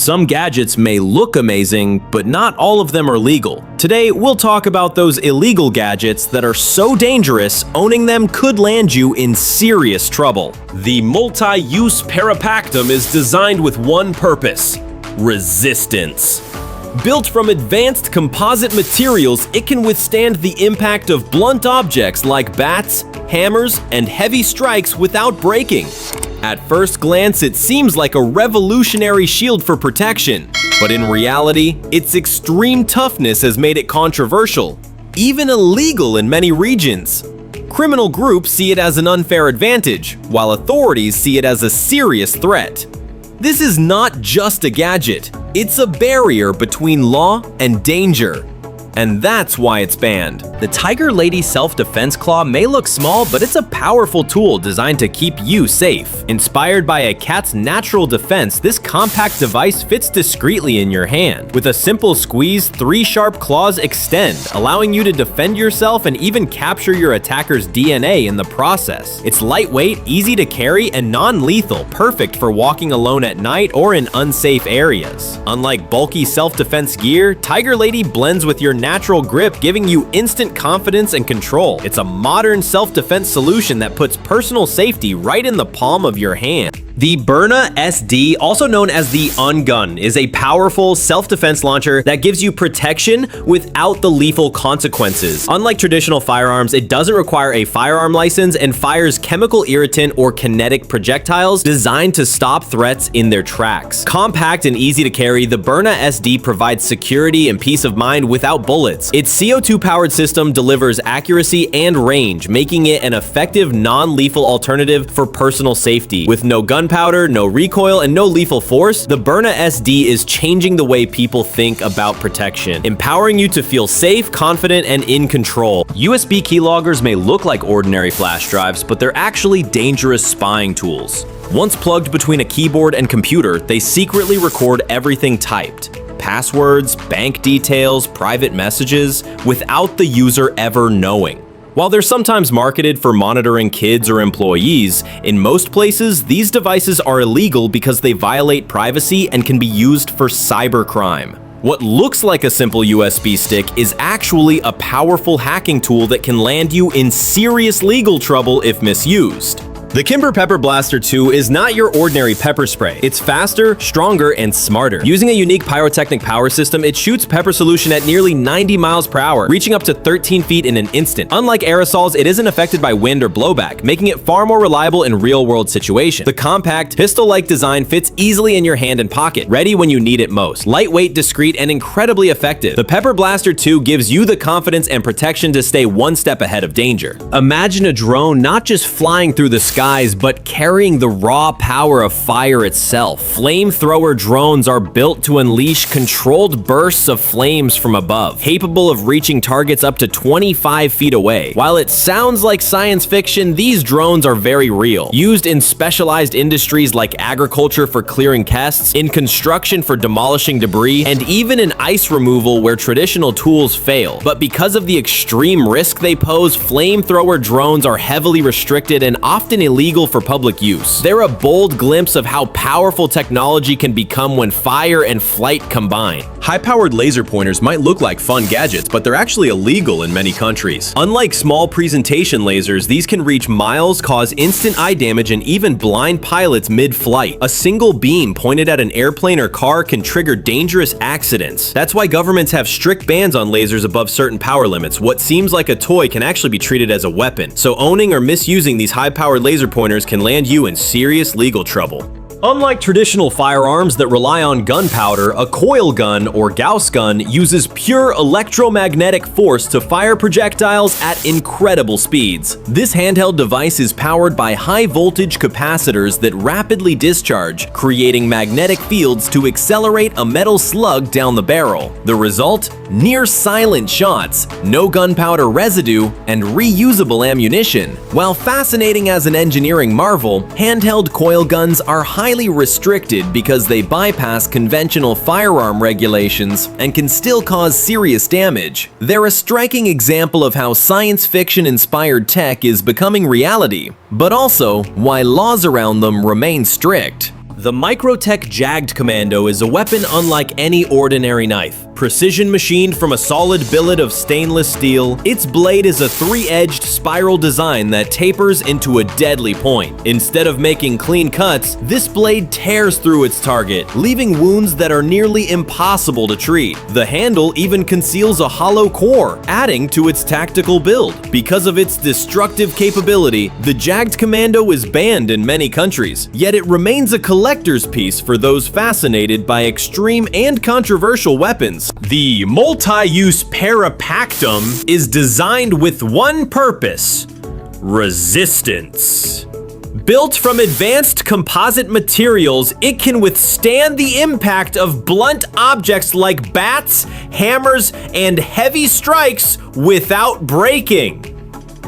Some gadgets may look amazing, but not all of them are legal. Today, we'll talk about those illegal gadgets that are so dangerous, owning them could land you in serious trouble. The multi-use Parapactum is designed with one purpose: resistance. Built from advanced composite materials, it can withstand the impact of blunt objects like bats, hammers, and heavy strikes without breaking. At first glance, it seems like a revolutionary shield for protection, but in reality, its extreme toughness has made it controversial, even illegal in many regions. Criminal groups see it as an unfair advantage, while authorities see it as a serious threat. This is not just a gadget, it's a barrier between law and danger. And that's why it's banned. The TigerLady self-defense claw may look small, but it's a powerful tool designed to keep you safe. Inspired by a cat's natural defense, this compact device fits discreetly in your hand. With a simple squeeze, 3 sharp claws extend, allowing you to defend yourself and even capture your attacker's DNA in the process. It's lightweight, easy to carry, and non-lethal, perfect for walking alone at night or in unsafe areas. Unlike bulky self-defense gear, TigerLady blends with your natural grip, giving you instant confidence and control. It's a modern self-defense solution that puts personal safety right in the palm of your hand. The Byrna SD, also known as the Un-Gun, is a powerful self-defense launcher that gives you protection without the lethal consequences. Unlike traditional firearms, it doesn't require a firearm license and fires chemical irritant or kinetic projectiles designed to stop threats in their tracks. Compact and easy to carry, the Byrna SD provides security and peace of mind without bullets. Its CO2-powered system delivers accuracy and range, making it an effective non-lethal alternative for personal safety. With no gunpowder, no recoil, and no lethal force, the Byrna SD is changing the way people think about protection, empowering you to feel safe, confident, and in control. USB keyloggers may look like ordinary flash drives, but they're actually dangerous spying tools. Once plugged between a keyboard and computer, they secretly record everything typed. Passwords, bank details, private messages, without the user ever knowing. While they're sometimes marketed for monitoring kids or employees, in most places, these devices are illegal because they violate privacy and can be used for cybercrime. What looks like a simple USB stick is actually a powerful hacking tool that can land you in serious legal trouble if misused. The Kimber PepperBlaster 2 is not your ordinary pepper spray. It's faster, stronger, and smarter. Using a unique pyrotechnic power system, it shoots pepper solution at nearly 90 miles per hour, reaching up to 13 feet in an instant. Unlike aerosols, it isn't affected by wind or blowback, making it far more reliable in real-world situations. The compact, pistol-like design fits easily in your hand and pocket, ready when you need it most. Lightweight, discreet, and incredibly effective, the PepperBlaster 2 gives you the confidence and protection to stay one step ahead of danger. Imagine a drone not just flying through the sky, but carrying the raw power of fire itself. Flamethrower drones are built to unleash controlled bursts of flames from above, capable of reaching targets up to 25 feet away. While it sounds like science fiction, these drones are very real. Used in specialized industries like agriculture for clearing pests, in construction for demolishing debris, and even in ice removal where traditional tools fail. But because of the extreme risk they pose, flamethrower drones are heavily restricted and often illegal for public use. They're a bold glimpse of how powerful technology can become when fire and flight combine. High-powered laser pointers might look like fun gadgets, but they're actually illegal in many countries. Unlike small presentation lasers, these can reach miles, cause instant eye damage, and even blind pilots mid-flight. A single beam pointed at an airplane or car can trigger dangerous accidents. That's why governments have strict bans on lasers above certain power limits. What seems like a toy can actually be treated as a weapon. So owning or misusing these high-powered laser pointers can land you in serious legal trouble. Unlike traditional firearms that rely on gunpowder, a coil gun or Gauss gun uses pure electromagnetic force to fire projectiles at incredible speeds. This handheld device is powered by high-voltage capacitors that rapidly discharge, creating magnetic fields to accelerate a metal slug down the barrel. The result? Near-silent shots, no gunpowder residue, and reusable ammunition. While fascinating as an engineering marvel, handheld coil guns are highly restricted because they bypass conventional firearm regulations and can still cause serious damage. They're a striking example of how science fiction-inspired tech is becoming reality, but also why laws around them remain strict. The Microtech Jagdkommando is a weapon unlike any ordinary knife. Precision machined from a solid billet of stainless steel, its blade is a three-edged spiral design that tapers into a deadly point. Instead of making clean cuts, this blade tears through its target, leaving wounds that are nearly impossible to treat. The handle even conceals a hollow core, adding to its tactical build. Because of its destructive capability, the Jagdkommando is banned in many countries, yet it remains a collector's piece for those fascinated by extreme and controversial weapons. The multi-use Parapactum is designed with one purpose: resistance. Built from advanced composite materials, it can withstand the impact of blunt objects like bats, hammers, and heavy strikes without breaking.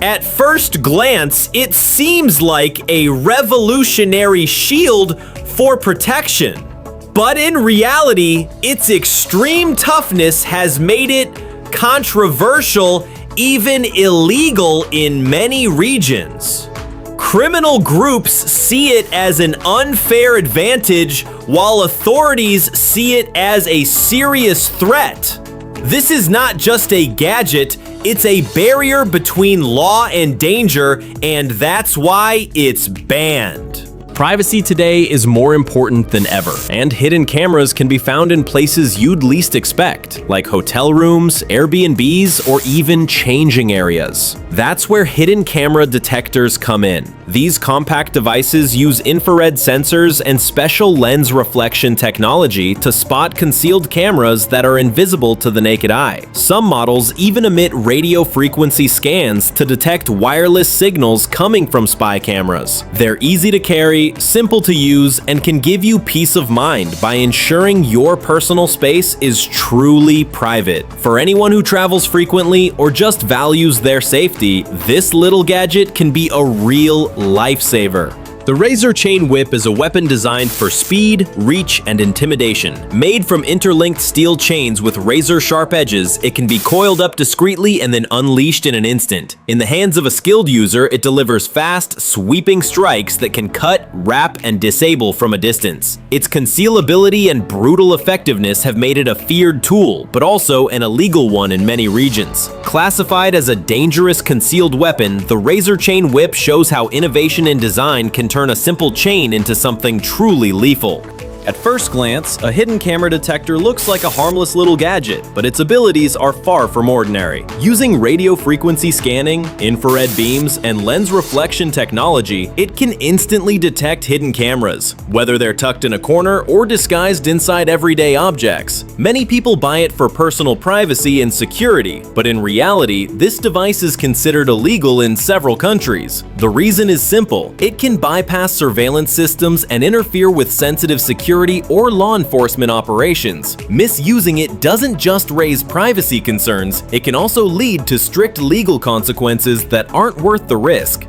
At first glance, it seems like a revolutionary shield for protection. But in reality, its extreme toughness has made it controversial, even illegal in many regions. Criminal groups see it as an unfair advantage, while authorities see it as a serious threat. This is not just a gadget, it's a barrier between law and danger, and that's why it's banned. Privacy today is more important than ever, and hidden cameras can be found in places you'd least expect, like hotel rooms, Airbnbs, or even changing areas. That's where hidden camera detectors come in. These compact devices use infrared sensors and special lens reflection technology to spot concealed cameras that are invisible to the naked eye. Some models even emit radio frequency scans to detect wireless signals coming from spy cameras. They're easy to carry, simple to use, and can give you peace of mind by ensuring your personal space is truly private. For anyone who travels frequently or just values their safety, this little gadget can be a real lifesaver. The Razor Chain Whip is a weapon designed for speed, reach, and intimidation. Made from interlinked steel chains with razor-sharp edges, it can be coiled up discreetly and then unleashed in an instant. In the hands of a skilled user, it delivers fast, sweeping strikes that can cut, wrap, and disable from a distance. Its concealability and brutal effectiveness have made it a feared tool, but also an illegal one in many regions. Classified as a dangerous concealed weapon, the Razor Chain Whip shows how innovation in design can turn a simple chain into something truly lethal. At first glance, a hidden camera detector looks like a harmless little gadget, but its abilities are far from ordinary. Using radio frequency scanning, infrared beams, and lens reflection technology, it can instantly detect hidden cameras, whether they're tucked in a corner or disguised inside everyday objects. Many people buy it for personal privacy and security, but in reality, this device is considered illegal in several countries. The reason is simple: it can bypass surveillance systems and interfere with sensitive security or law enforcement operations. Misusing it doesn't just raise privacy concerns, it can also lead to strict legal consequences that aren't worth the risk.